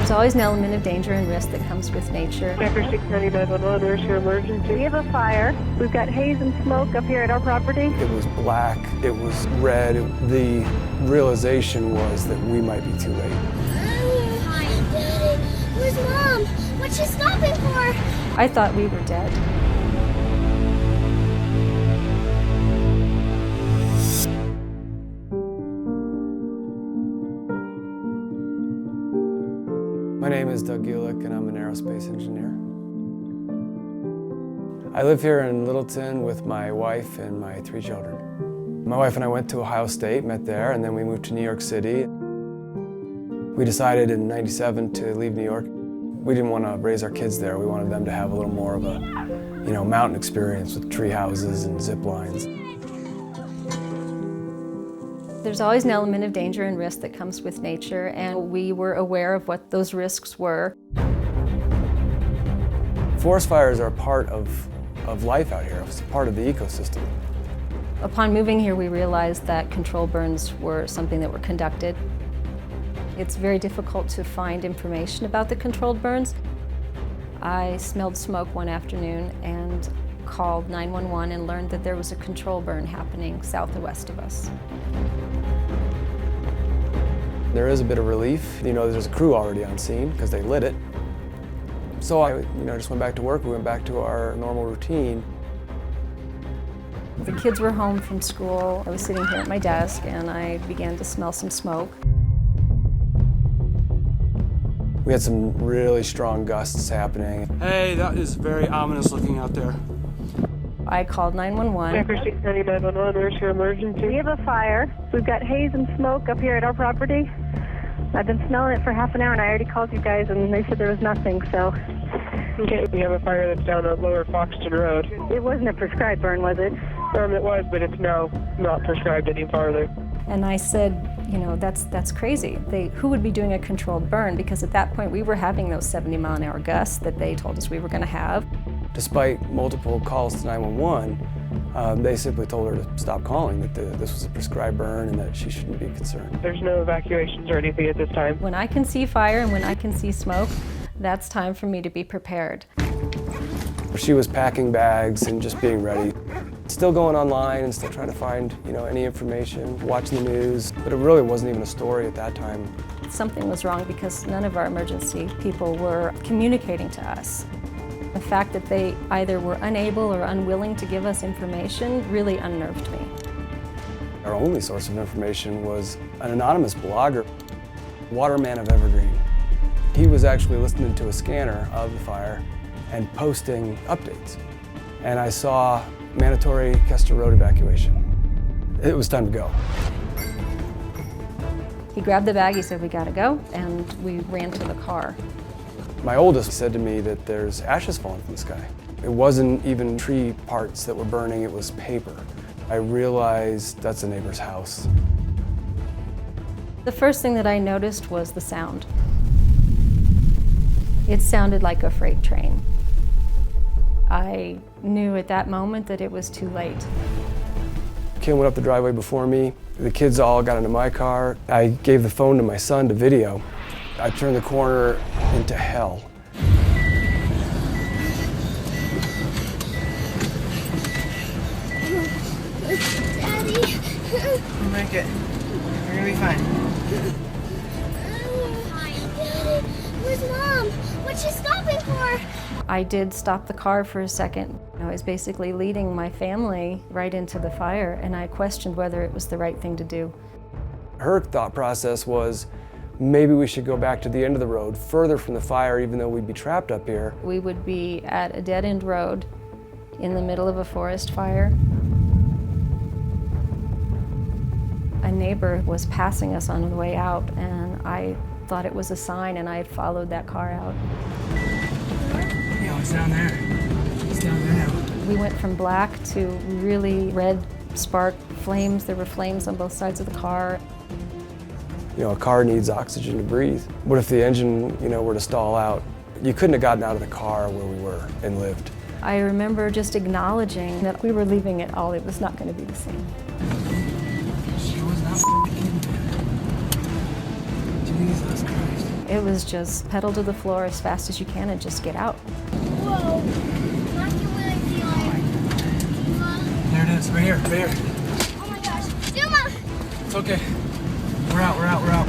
There's always an element of danger and risk that comes with nature. Checker 69911, where's your emergency? We have a fire. We've got haze and smoke up here at our property. It was black, it was red. The realization was that we might be too late. Hi, Daddy. Where's Mom? What's she stopping for? I thought we were dead. My name is Gulick and I'm an aerospace engineer. I live here in Littleton with my wife and my 3 children. My wife and I went to Ohio State, met there, and then we moved to New York City. We decided in '97 to leave New York. We didn't want to raise our kids there. We wanted them to have a little more of a, mountain experience with tree houses and zip lines. There's always an element of danger and risk that comes with nature, and we were aware of what those risks were. Forest fires are a part of life out here. It's a part of the ecosystem. Upon moving here, we realized that control burns were something that were conducted. It's very difficult to find information about the controlled burns. I smelled smoke one afternoon and called 911 and learned that there was a control burn happening south and west of us. There is a bit of relief. There's a crew already on scene because they lit it. So I, just went back to work. We went back to our normal routine. The kids were home from school. I was sitting here at my desk and I began to smell some smoke. We had some really strong gusts happening. Hey, that is very ominous looking out there. I called 911. Checker 69911, where's your emergency? We have a fire. We've got haze and smoke up here at our property. I've been smelling it for half an hour and I already called you guys and they said there was nothing, so. Okay, we have a fire that's down on Lower Foxton Road. It wasn't a prescribed burn, was it? It was, but it's now not prescribed any farther. And I said, that's crazy. Who would be doing a controlled burn? Because at that point we were having those 70-mile-an-hour gusts that they told us we were going to have. Despite multiple calls to 911, they simply told her to stop calling, that this was a prescribed burn and that she shouldn't be concerned. There's no evacuations or anything at this time. When I can see fire and when I can see smoke, that's time for me to be prepared. She was packing bags and just being ready. Still going online and still trying to find, any information, watching the news, but it really wasn't even a story at that time. Something was wrong because none of our emergency people were communicating to us. The fact that they either were unable or unwilling to give us information really unnerved me. Our only source of information was an anonymous blogger, Waterman of Evergreen. He was actually listening to a scanner of the fire and posting updates. And I saw mandatory Kester Road evacuation. It was time to go. He grabbed the bag, he said, "We gotta go," and we ran to the car. My oldest said to me that there's ashes falling from the sky. It wasn't even tree parts that were burning, it was paper. I realized that's a neighbor's house. The first thing that I noticed was the sound. It sounded like a freight train. I knew at that moment that it was too late. Kim went up the driveway before me. The kids all got into my car. I gave the phone to my son to video. I turned the corner into hell. Daddy. We'll make it. We're gonna be fine. Hi, Daddy. Where's Mom? What's she stopping for? I did stop the car for a second. I was basically leading my family right into the fire, and I questioned whether it was the right thing to do. Her thought process was, maybe we should go back to the end of the road, further from the fire, even though we'd be trapped up here. We would be at a dead-end road in the middle of a forest fire. A neighbor was passing us on the way out, and I thought it was a sign, and I followed that car out. Yeah, it's down there. It's down there now. We went from black to really red spark flames. There were flames on both sides of the car. A car needs oxygen to breathe. What if the engine, were to stall out? You couldn't have gotten out of the car where we were and lived. I remember just acknowledging that we were leaving it all. It was not going to be the same. She was not f***ing kidding. Jesus Christ. It was just pedal to the floor as fast as you can and just get out. Whoa. I can really feel it. There it is, right here, right here. Oh my gosh. Zuma! It's okay. We're out, we're out, we're out.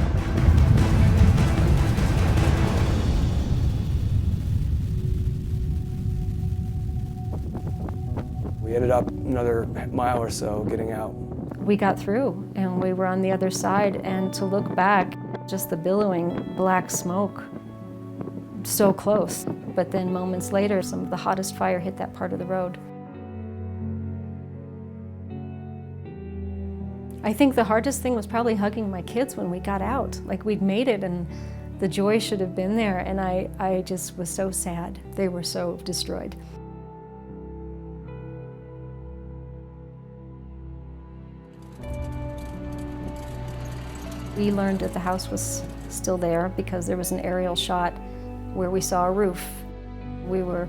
We ended up another mile or so getting out. We got through and we were on the other side, and to look back, just the billowing black smoke, so close. But then moments later, some of the hottest fire hit that part of the road. I think the hardest thing was probably hugging my kids when we got out. Like, we'd made it and the joy should have been there, and I just was so sad. They were so destroyed. We learned that the house was still there because there was an aerial shot where we saw a roof. We were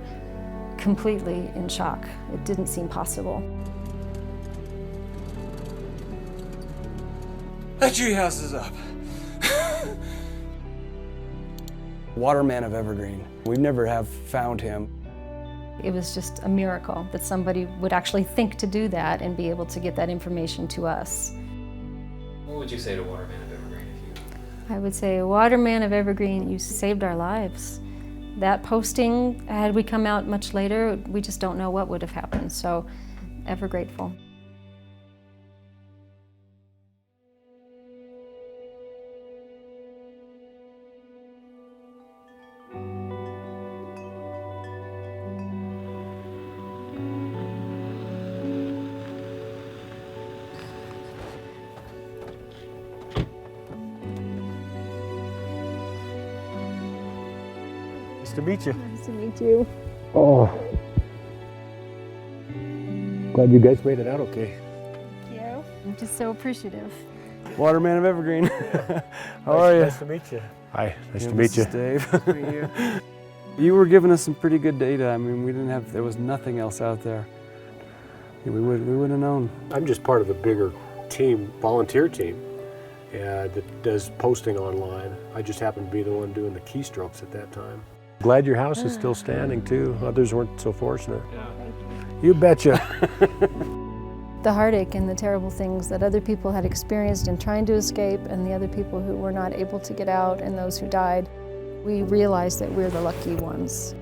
completely in shock. It didn't seem possible. That tree house is up. Waterman of Evergreen. We never have found him. It was just a miracle that somebody would actually think to do that and be able to get that information to us. What would you say to Waterman of Evergreen if you... I would say, Waterman of Evergreen, you saved our lives. That posting, had we come out much later, we just don't know what would have happened, so ever grateful. Nice to meet you. Nice to meet you. Oh. Glad you guys made it out okay. Thank you. I'm just so appreciative. Waterman of Evergreen. How are you? Nice to meet you. Hi, nice to meet you. Dave. Nice to meet you. You were giving us some pretty good data. I mean, there was nothing else out there. We wouldn't have known. I'm just part of a bigger team, volunteer team, that does posting online. I just happened to be the one doing the keystrokes at that time. Glad your house is still standing too. Others weren't so fortunate. Yeah. You betcha. The heartache and the terrible things that other people had experienced in trying to escape, and the other people who were not able to get out, and those who died, we realized that we're the lucky ones.